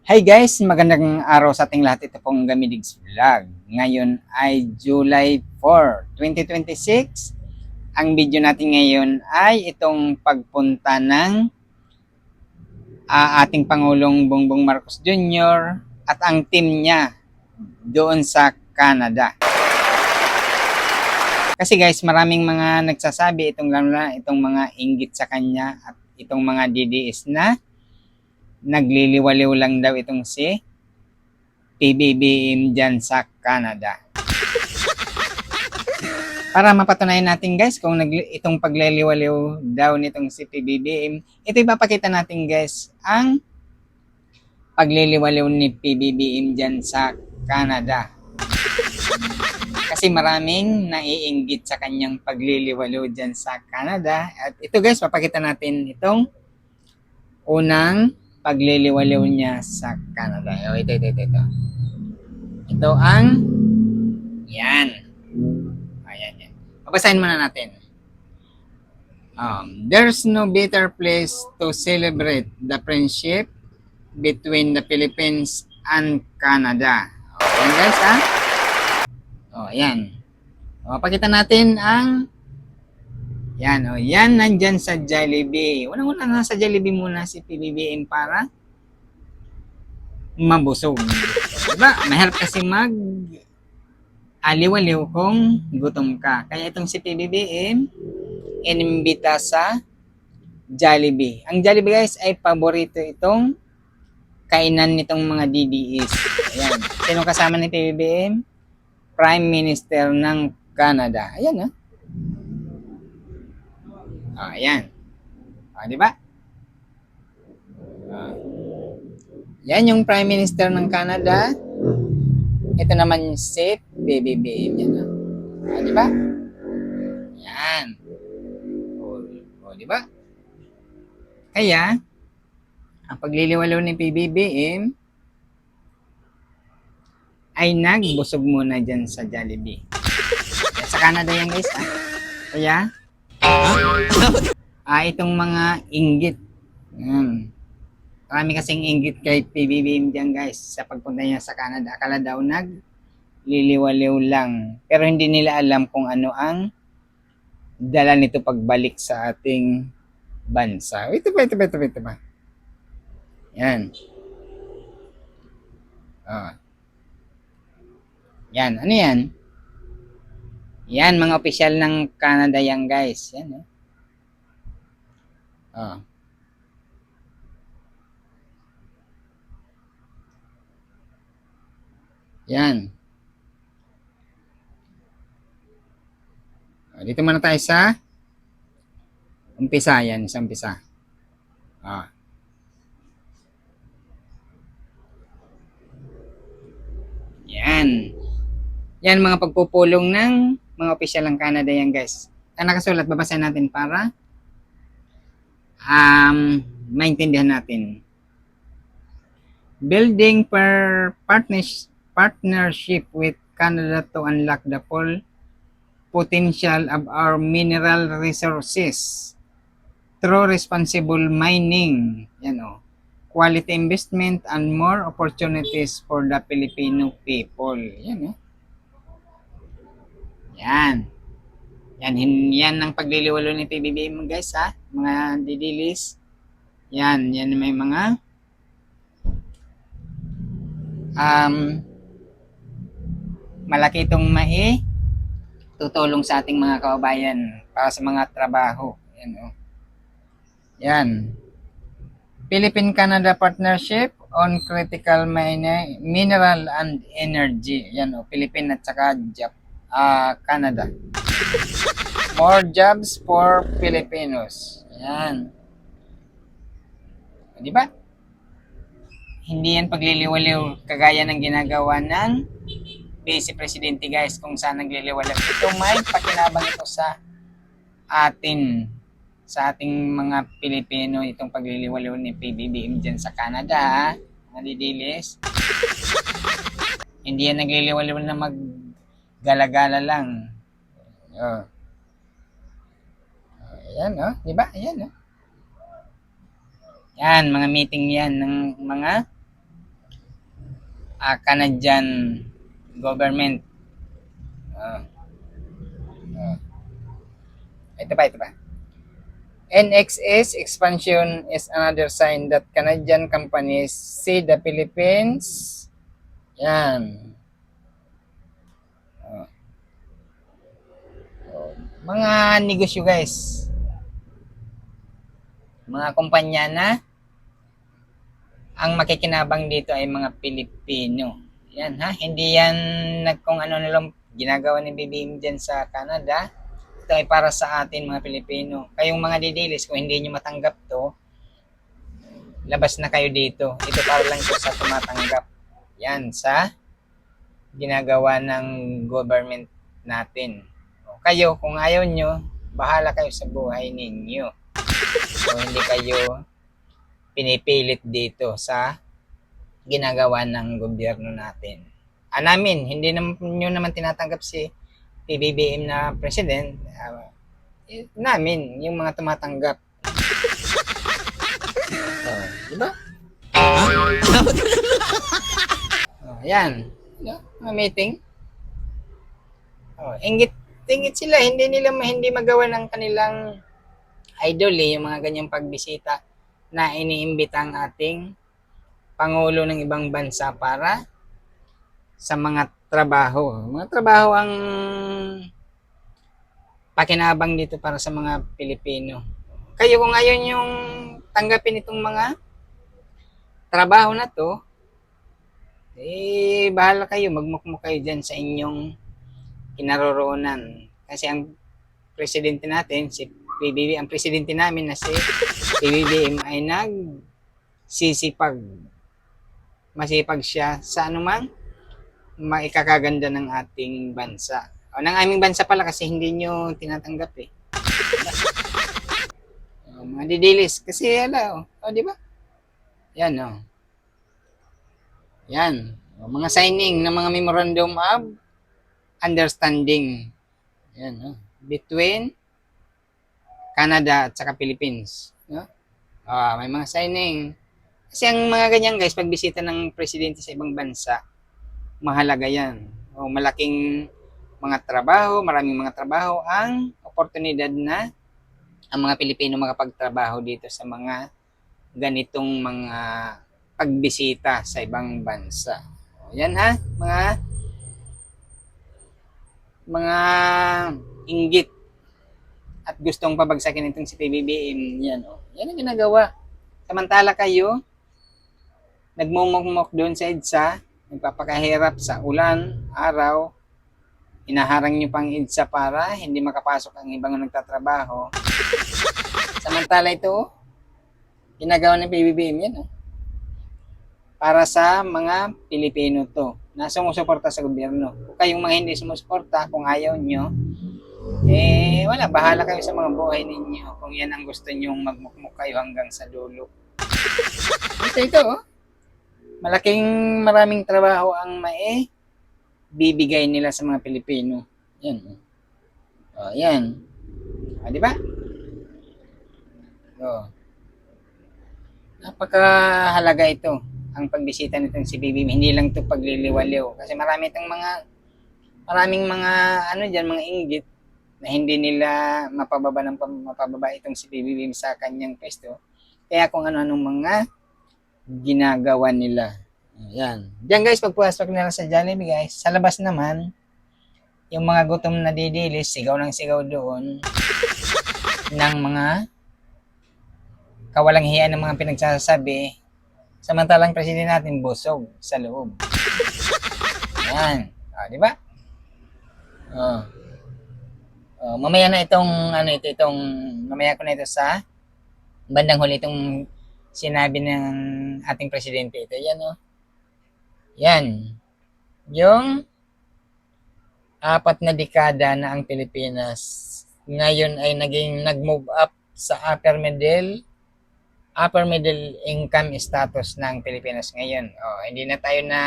Hi guys, magandang araw sa ating lahat. Ito pong Gamidigs Vlog. Ngayon ay July 4, 2026. Ang video natin ngayon ay itong pagpunta ng ating Pangulong Bongbong Marcos Jr. at ang team niya doon sa Canada. Kasi guys, maraming mga nagsasabi itong lalo na itong mga inggit sa kanya at itong mga DDS na nagliliwaliw lang daw itong si PBBM dyan sa Canada. Para mapatunayan natin guys kung itong pagliliwaliw daw nitong si PBBM, ito ipapakita natin guys ang pagliliwaliw ni PBBM dyan sa Canada. Kasi maraming naiinggit sa kanyang pagliliwaliw dyan sa Canada. At ito guys, papakita natin itong unang pagliliwaliw niya sa Canada. Ito. Ito ang yan. Ayan. Babasahin muna natin. There's no better place to celebrate the friendship between the Philippines and Canada. Ayan guys ha. Ayan. Pakita natin ang yan nandyan sa Jollibee. Unang-una na sa Jollibee muna si PBBM para mabusog. Diba? Mahirap kasi aliwaliw kung gutom ka. Kaya itong si PBBM inimbita sa Jollibee. Ang Jollibee guys ay paborito itong kainan nitong mga DDS. Ayan. Sino kasama ni PBBM? Prime Minister ng Canada. Ayan ha. Ayan. Di ba? Yan yung Prime Minister ng Canada. Ito naman si PBBM. Yan ha. Di ba? Yan. Di ba? Kaya, ang pagliliwalaw ni PBBM ay nagbusog muna dyan sa Jollibee. Sa Canada yan guys ha. Kaya, itong mga inggit. Marami kasing inggit kay PBBM dyan guys sa pagpunta niya sa Canada. Akala daw nagliliwaliw lang. Pero hindi nila alam kung ano ang dala nito pagbalik sa ating bansa. Ito ba? Yan. Yan. Ano yan? Yan, mga opisyal ng Canada yan guys. Yan. Yan. Dito muna tayo sa umpisa. Yan, sa umpisa. Yan. Yan mga pagpupulong ng mga opisyal ng Canada yan guys. Ang nakasulat, babasahin natin para maintindihan natin. Building partnership with Canada to unlock the full potential of our mineral resources through responsible mining, quality investment and more opportunities for the Filipino people. Yan. Yan ang pagliliwalo ni PBBM guys ha, mga didilis. Yan may mga malaki itong tutulong sa ating mga kababayan para sa mga trabaho. Yan. Philippine-Canada Partnership on Critical Mineral and Energy. Philippine at saka Canada. More jobs for Filipinos. Yan. Di ba? Hindi yan pagliliwaliw kagaya ng ginagawa ng Vice Presidente guys kung saan nagliliwaliw. Ito may pakinabang ito sa ating mga Pilipino itong pagliliwaliw ni PBBM dyan sa Canada, mga didilis. Hindi yan nagliliwaliw na maggala-gala lang. Ayan di ba? Ayan Yan, mga meeting yan ng mga Canadian government. Ah, ah. Ito pa. NXS expansion is another sign that Canadian companies see the Philippines. Yan. Ah. Mga negosyo guys. Mga kumpanya na ang makikinabang dito ay mga Pilipino. Yan ha, hindi yan kung ano nilang ginagawa ni BBM dyan sa Canada. Ito ay para sa atin mga Pilipino. Kayong mga didilis, kung hindi nyo matanggap to, labas na kayo dito. Ito para lang ito sa tumatanggap. Yan sa ginagawa ng government natin. O, kayo, kung ayaw nyo, bahala kayo sa buhay ninyo. So, hindi kayo pinipilit dito sa ginagawa ng gobyerno natin. Namin, hindi naman nyo naman tinatanggap si PBBM na president. Namin, yung mga tumatanggap. Diba? Yan. Mga meeting. Ingit sila. Hindi magawa ng kanilang idol yung mga ganyang pagbisita na iniimbita ang ating Pangulo ng ibang bansa para sa mga trabaho. Mga trabaho ang pakinabang dito para sa mga Pilipino. Kayo kung ayaw yung tanggapin itong mga trabaho na to, bahala kayo, magmukmuk kayo dyan sa inyong kinaroroonan. Kasi ang presidente natin, si PBBM, ang presidente namin na si PBBM ay nagsisipag. Masipag siya sa anumang maikakaganda ng ating bansa. O ng aming bansa pala kasi hindi nyo tinatanggap eh. Mga didilis. Kasi di ba? Yan Yan. Mga signing ng mga memorandum of understanding. Yan between Canada at saka Philippines. May mga signing. Kasi ang mga ganyan guys, pagbisita ng presidente sa ibang bansa, mahalaga yan. Malaking mga trabaho, maraming mga trabaho ang oportunidad na ang mga Pilipino makapagtrabaho dito sa mga ganitong mga pagbisita sa ibang bansa. Yan ha, mga inggit at gustong pabagsakin itong si PBBM. Yan ang ginagawa. Samantala kayo, nagmumukmok doon sa EDSA, nagpapakahirap sa ulan, araw, inaharang nyo pang EDSA para hindi makapasok ang ibang nagtatrabaho. Samantala ito, ginagawa ng PBBM yan. Para sa mga Pilipino to, na sumusuporta sa gobyerno. Kung kayong mga hindi sumusuporta, kung ayaw nyo, wala, bahala kayo sa mga buhay ninyo. Kung yan ang gusto nyong magmukmuk kayo hanggang sa dulo. Ito, maraming trabaho ang bibigay nila sa mga Pilipino. Yan. Yan. Di ba? Napakahalaga ito ang pagbisita nitong si BBM. Hindi lang ito pagliliwaliw. Kasi maraming mga mga inggit na hindi nila mapababa itong si BBM sa kanyang pwesto. Kaya kung ano-anong mga ginagawa nila. Yan. Diyan guys, pagpasok nila sa Jollibee guys, sa labas naman, yung mga gutom na didilis, sigaw ng sigaw doon ng mga kawalang hiya ng mga pinagsasabi, samantalang presidente natin busog sa loob. Yan. Di ba? Mamaya na mamaya ko na ito sa bandang huli itong sinabi ng ating presidente. Ito, yan Yan. Yung 4 na dekada na ang Pilipinas ngayon ay nag-move up sa upper middle income status ng Pilipinas ngayon. Hindi na tayo na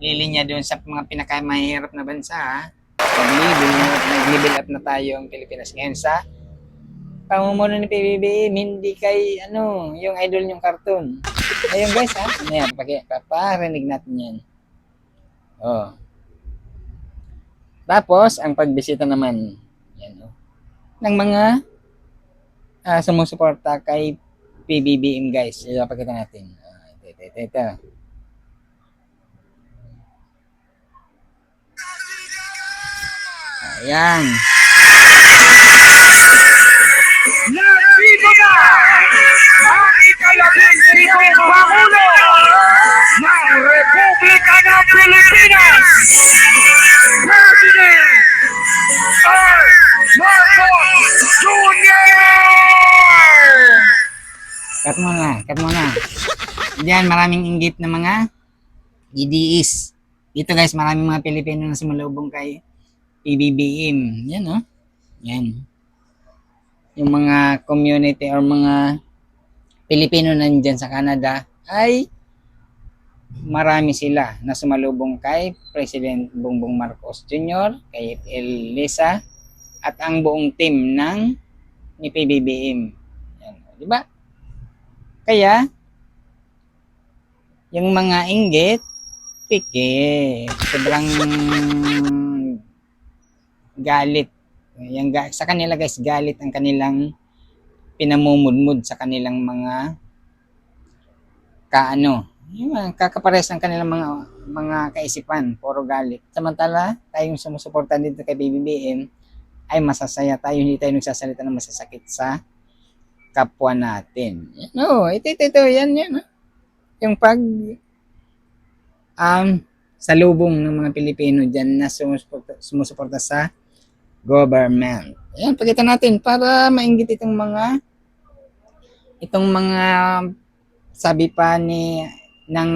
lilinya doon sa mga pinakamahirap na bansa. Nag-level up na tayo ang Pilipinas ngayon sa pamumuno ni PBBM, hindi kay, yung idol yung cartoon. Ayun guys, ha? Ano yan? Paparinig natin yan. Oh. Tapos, ang pagbisita naman, yan, ng mga sumusuporta kay PBBM guys. Ipapakita natin. Ito. Ayan. Nandito na ang ikalabing-pitong Pangulo ng Republika ng Pilipinas, President R. Marcos Jr. Cut mo na. Diyan, maraming inggit na mga GDs. Dito guys, maraming mga Pilipino na sumalubong kay PBBM. Yan, Yan. Yung mga community or mga Pilipino nandyan sa Canada ay marami sila na sumalubong kay President Bongbong Marcos Jr., kay Elisa, at ang buong team ni PBBM. Yan, di ba? Kaya, yung mga inggit, sobrang galit. Sa kanila guys, galit ang kanilang pinamumudmud sa kanilang mga yung mga kakapares ng kanilang mga kaisipan, puro galit. Samantala, tayong sumusuporta dito kay BBBM ay masasaya tayo, hindi tayo nagsasalita ng masasakit sa kapwa natin. Ito, yan. Yung salubong ng mga Pilipino dyan na sumusuporta sa government. Ayan, pakita natin para mainggit itong mga sabi pa ng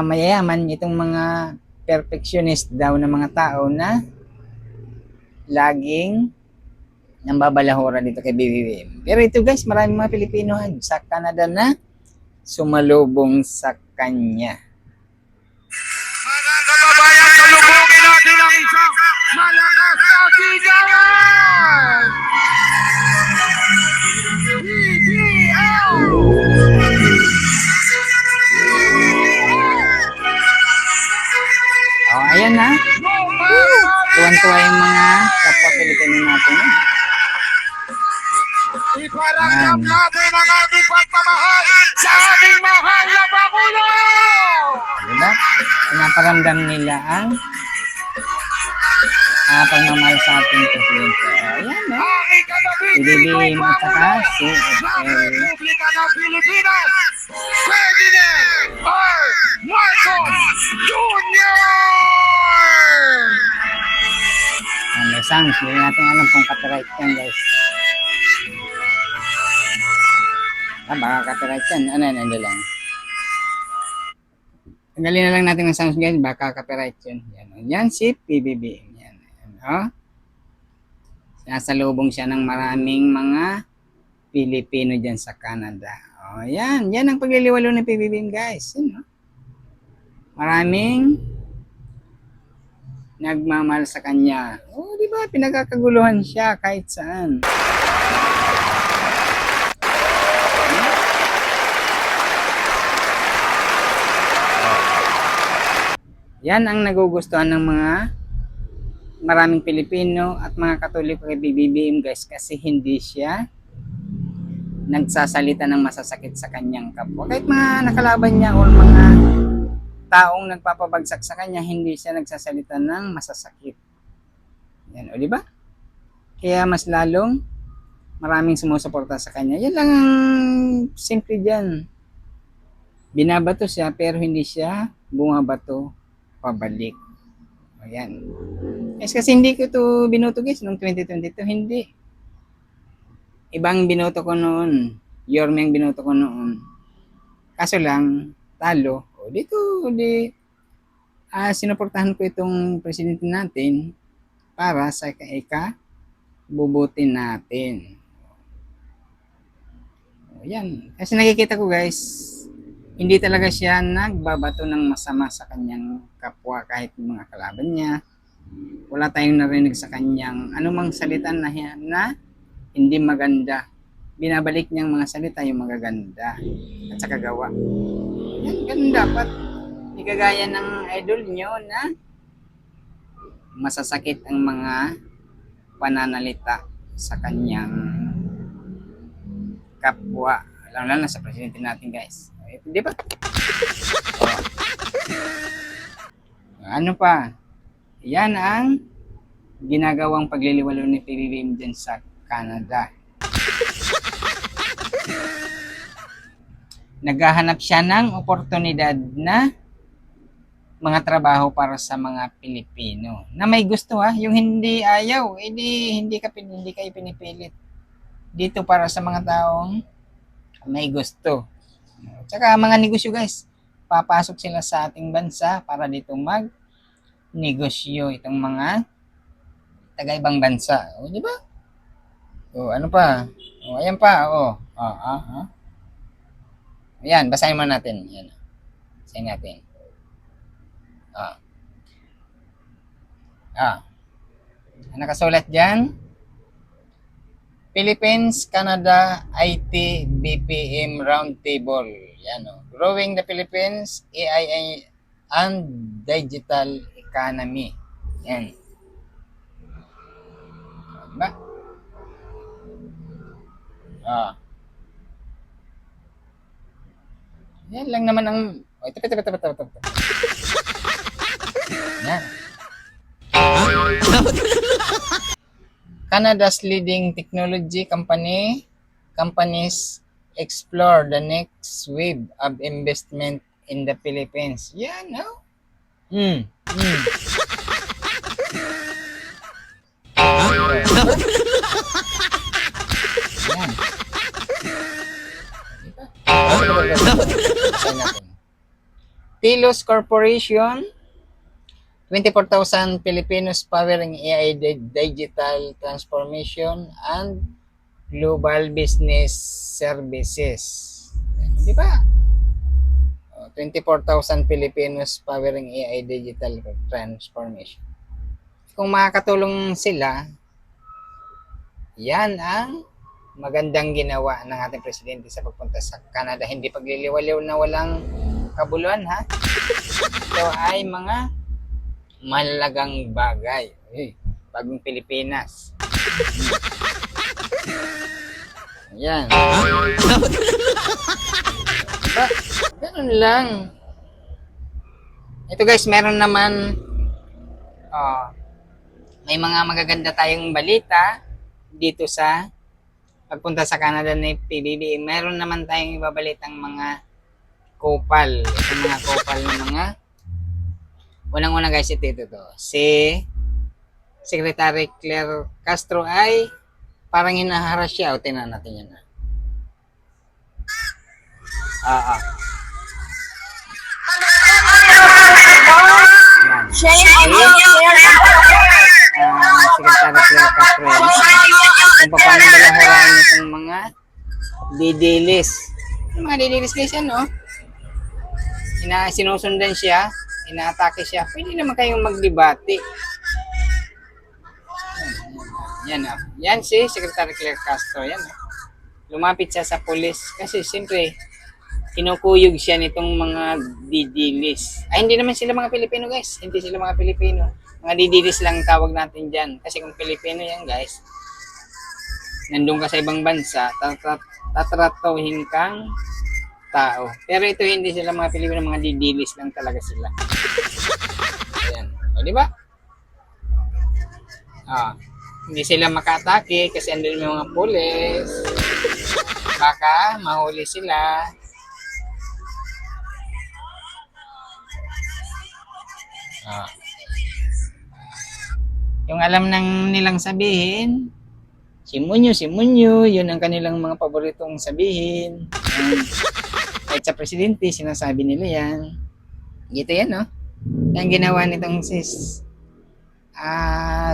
mayayaman, itong mga perfectionist daw na mga tao na laging nambabalahura dito kay BBM. Pero ito guys, maraming mga Pilipino sa Canada na sumalubong sa kanya. Mga kababayan, salubungin natin ang isang malakas na sigawan! Ayan na. Tuwan-tuwa yung mga kapwa Pilipino natin. Iparamdam natin ang ating pagmamahal sa ating mahal na Pangulo! Diba? Pinaparamdam nila ang pagmamahal sa ating presidente. Ayan, PBBM at saka si Republika ng Pilipinas, President R. Marcos Jr. may sounds. Hindi natin alam kung copyright yan guys. Baka copyright yan. Ano lang. Tanggalin na lang natin ang sounds guys. Baka copyright yun. Yan si PBBM. Yan. Nasalubong siya ng maraming mga Pilipino dyan sa Canada. Yan. Yan ang pagliliwalo ng PBBM guys. Maraming nagmamahal sa kanya. Di ba? Pinagkakaguluhan siya kahit saan. Yan ang nagugustuhan ng mga maraming Pilipino at mga Katoliko kay BBBM guys, kasi hindi siya nagsasalita ng masasakit sa kanyang kapwa. Kahit mga nakalaban niya o mga taong nagpapabagsak sa kanya, hindi siya nagsasalita ng masasakit. Yan, di ba? Kaya mas lalong maraming sumusuporta sa kanya. Yan lang ang simple diyan. Binabato siya pero hindi siya bumabato pabalik. Ayan. Kasi hindi ko to binoto guys noong 2022. Hindi. Ibang binoto ko noon. Yorme ang binoto ko noon. Kaso lang, talo. Sinuportahan ko itong presidente natin para sa bubuti natin. Ayan. Kasi nakikita ko guys, hindi talaga siya nagbabato ng masama sa kanyang kapwa kahit mga kalaban niya. Wala tayong narinig sa kanyang anumang salita na hindi maganda. Binabalik niyang mga salita yung magaganda at saka gawa. Yan, ganun dapat. Hindi kagaya ng idol nyo na masasakit ang mga pananalita sa kanyang kapwa. Lalo na sa presidente natin, guys. Di ba? Ano pa? Yan ang ginagawang pagliliwalo ni PBBM dyan sa Canada. Naghahanap siya ng oportunidad na mga trabaho para sa mga Pilipino. Na may gusto yung hindi ayaw, hindi kayo pinipilit. Dito para sa mga taong may gusto. Tsaka mga negosyo, guys. Papasok sila sa ating bansa para dito mag-negosyo itong mga taga-ibang bansa. O, di ba? O, ano pa? O, ayan pa. O, ayan, basahin mo natin. Ayan. Basahin natin. Nakasulat dyan, Philippines, Canada, IT, BPM Roundtable. Yan, Growing the Philippines, AI and Digital Economy. Yan. Diba? Yan lang naman ang... Ito. Yan. Canada's leading technology companies explore the next wave of investment in the Philippines. Yan, no? Yan. Telos Corporation, 24,000 Filipinos powering AI digital transformation and global business services. Di ba? 24,000 Filipinos powering AI digital transformation. Kung makakatulong sila, yan ang magandang ginawa ng ating presidente sa pagpunta sa Canada. Hindi pagliliwaliw na walang kabuluhan, ha? Ito ay mga malagang bagay. Bagong Pilipinas. Yan. Diba? Ganun lang. Ito, guys, meron naman may mga magaganda tayong balita dito sa pagpunta sa Canada ni PBBM. Meron naman tayong ibabalitang mga kupal. Itong mga kupal na mga unang-una, guys, ito. Si Secretary Claire Castro ay parang hinaharas siya. O, tingnan natin yan. Secretary Claire Castro yan. Kung paano balahuraan itong mga didilis. Yung mga didilis, guys, yan, no? Sinusundan siya, inaatake siya. Pwede naman kayong magdebate. Yan. Yan si Secretary Claire Castro. Yan. Lumapit siya sa pulis kasi siyempre kinukuyog siya nitong mga didilis. Ay, hindi naman sila mga Pilipino, guys. Hindi sila mga Pilipino. Mga didilis lang tawag natin dyan. Kasi kung Pilipino yan, guys, nandun ka sa ibang bansa, tatratuhin kang tao. Pero ito hindi sila mga Pilipino, mga didilis lang talaga sila. Ayan. O, di ba? Hindi sila makatake kasi andun yung mga pulis. Baka mahuli sila. Yung alam nilang sabihin, simunyo, yun ang kanilang mga paboritong sabihin. Kahit sa presidente, sinasabi nila yan. Gito yan, no? Ang ginawa nitong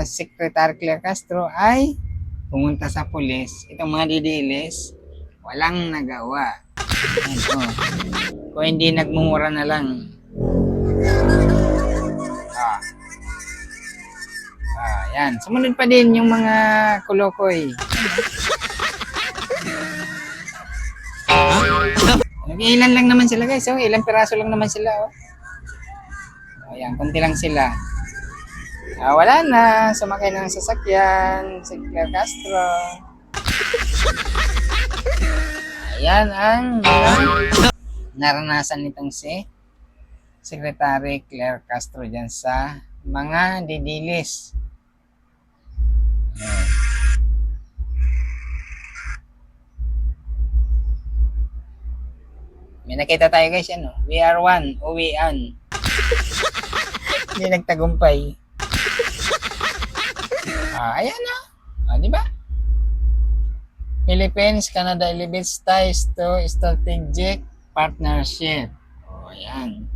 Secretary Claire Castro ay pumunta sa pulis. Itong mga didilis, walang nagawa. Kung hindi nagmumura na lang. Ayan. Sumunod pa din yung mga kulokoy. Ilan lang naman sila guys. Oh. Ilang piraso lang naman sila. Oh. Ayan. Kunti lang sila. Wala na. Sumakay na ng sasakyan. Si Claire Castro. Ayan ang naranasan nitong si Secretary Claire Castro dyan sa mga didilis. May nakita tayo guys yan, no? We are one, uwian. Hindi nagtagumpay. Ayan na. Di ba? Philippines, Canada elevates ties to strategic partnership. Ayan.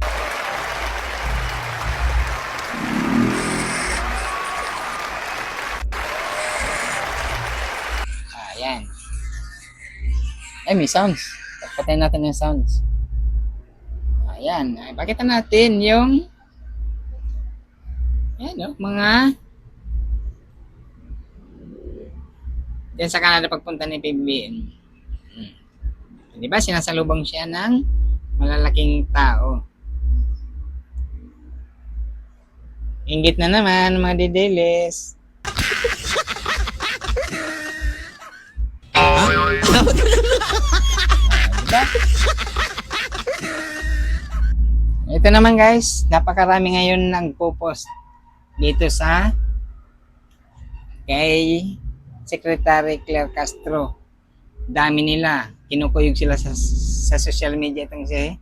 Ayan. Ay, may sounds. Patayin natin yung sounds. Ayan. Ay, pakita natin yung ayan, no? Mga diyan sa Canada pagpunta ni PBBM. Di ba? Sinasalubong siya ng malalaking tao. Inggit na naman, mga didilis. Diba? Ito naman guys, napakarami ngayon nagpo-post dito sa kay Secretary Claire Castro. Dami nila. Kinukuyog sila sa social media itong si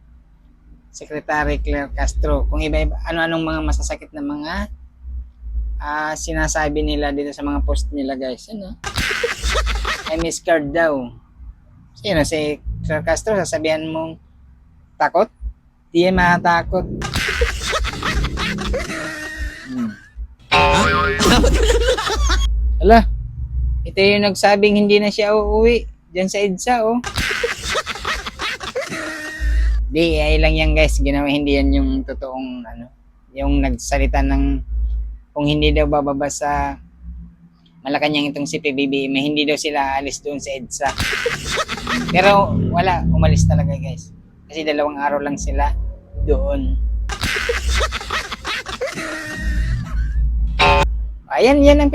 Secretary Claire Castro. Kung iba-iba, ano-anong mga masasakit na mga sinasabi nila dito sa mga post nila guys. Ano? I miss card daw. Sino? Si Claire Castro, sasabihan mong takot? Di yan matatakot. Ala, ito yung nagsabing hindi na siya uuwi dyan sa EDSA, oh. Di, ay lang yan guys. Ginawa, hindi yan yung totoong, yung nagsalita ng kung hindi daw bababa sa Malacanang itong si PBBM, hindi daw sila alis doon sa EDSA. Pero wala, umalis talaga guys. Kasi 2 araw lang sila doon. Ayan, yan ang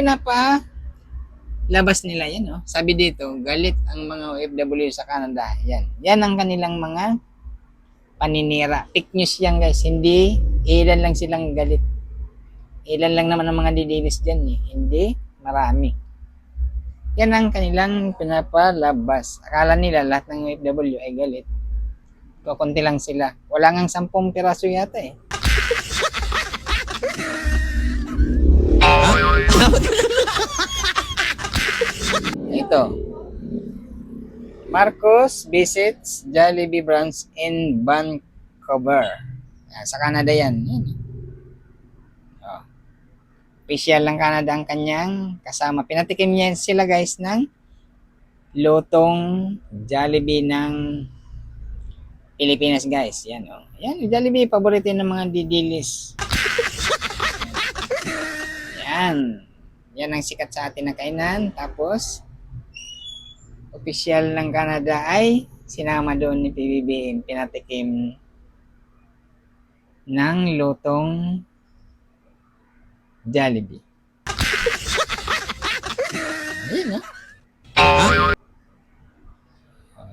labas nila yan, no? Sabi dito, galit ang mga OFW sa Canada. Yan. Yan ang kanilang mga paninira. Fake news yan, guys. Hindi, ilan lang silang galit. Ilan lang naman ang mga didilis dyan, eh. Hindi, marami. Yan ang kanilang pinapalabas. Akala nila lahat ng OFW ay galit. Kukunti lang sila. Wala ngang 10 piraso yata, eh. Ito. Marcos visits Jollibee branch in Vancouver. Sa Canada yan. Official lang Canada ang kanyang kasama. Pinatikim niya sila guys ng lutong Jollibee ng Pilipinas guys. Yan, oh. Yan, Jollibee, paborito ng mga didilis. Yan. Yan ang sikat sa atin na kainan. Tapos, official ng Canada ay sinama doon ni PBBM. Pinatikim ng lutong Jollibee. Ayun, no?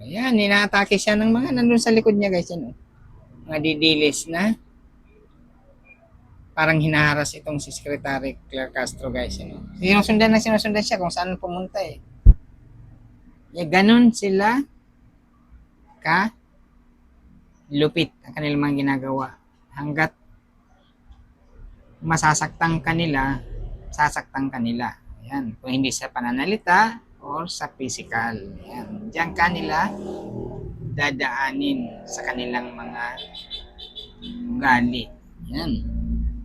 Yan, inaatake siya ng mga nandun sa likod niya guys. Yan, mga didilis na parang hinaharas itong si Secretary Claire Castro guys. Sinusundan siya kung saan pumunta eh. Ganun sila lupit ang kanilang mga ginagawa. Hanggat masasaktan kanila, sasaktan kanila. Yan. Kung hindi sa pananalita or sa physical. Yan. Diyan kanila dadaanin sa kanilang mga ugali. Yan.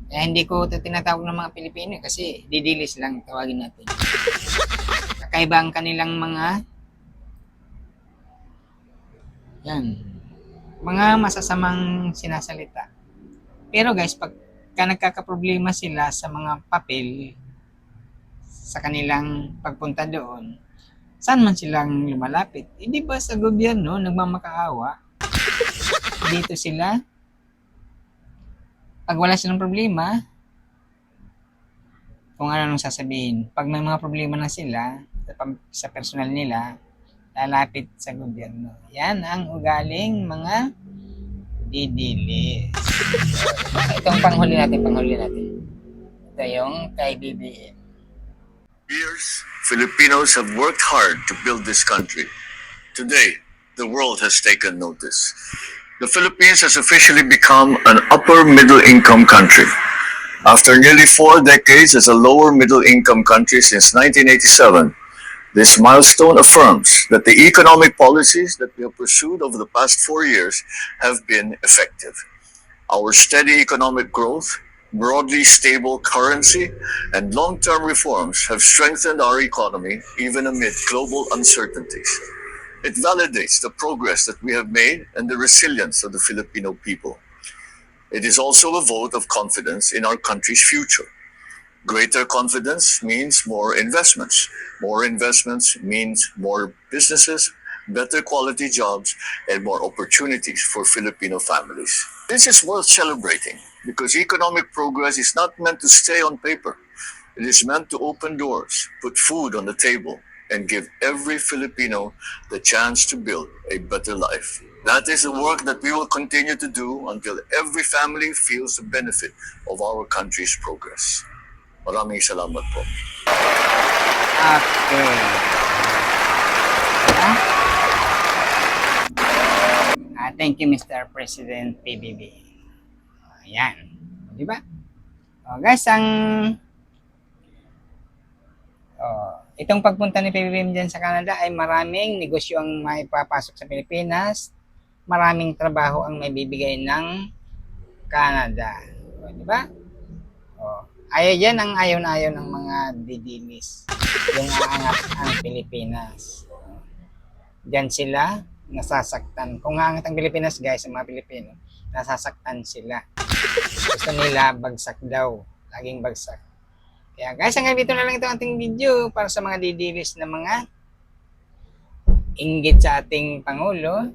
Hindi ko ito tinatawag ng mga Pilipino kasi didilis lang tawagin natin. Kakaiba ang kanilang mga mga masasamang sinasalita. Pero guys, pagka nagkakaproblema sila sa mga papel, sa kanilang pagpunta doon, saan man silang lumalapit? Hindi ba sa gobyerno nagmamakaawa? Dito sila, pag wala silang problema, kung ano nung sasabihin. Pag may mga problema na sila sa personal nila, lalapit sa gobyerno. Yan ang ugaling mga didilis. Itong panghuli natin. Ito yung kay BBM. Years, Filipinos have worked hard to build this country. Today, the world has taken notice. The Philippines has officially become an upper middle income country. After nearly 4 decades as a lower middle income country since 1987, this milestone affirms that the economic policies that we have pursued over the past 4 years have been effective. Our steady economic growth, broadly stable currency, and long-term reforms have strengthened our economy even amid global uncertainties. It validates the progress that we have made and the resilience of the Filipino people. It is also a vote of confidence in our country's future. Greater confidence means more investments. More investments means more businesses, better quality jobs, and more opportunities for Filipino families. This is worth celebrating because economic progress is not meant to stay on paper. It is meant to open doors, put food on the table, and give every Filipino the chance to build a better life. That is the work that we will continue to do until every family feels the benefit of our country's progress. Maraming salamat po. Okay. Thank you, Mr. President PBB. Ayan. Di ba? Guys, itong pagpunta ni PBBM dyan sa Canada ay maraming negosyo ang maipapasok sa Pilipinas. Maraming trabaho ang may bibigay ng Canada. Di ba? Yan ang ayaw na ayaw ng mga didilis. Yung aangat ang Pilipinas. Diyan sila nasasaktan. Kung aangat ang Pilipinas, guys, ang mga Pilipino, nasasaktan sila. Gusto nila bagsak daw. Laging bagsak. Kaya guys, hanggang dito na lang ito ating video para sa mga didilis na mga inggit sa ating Pangulo.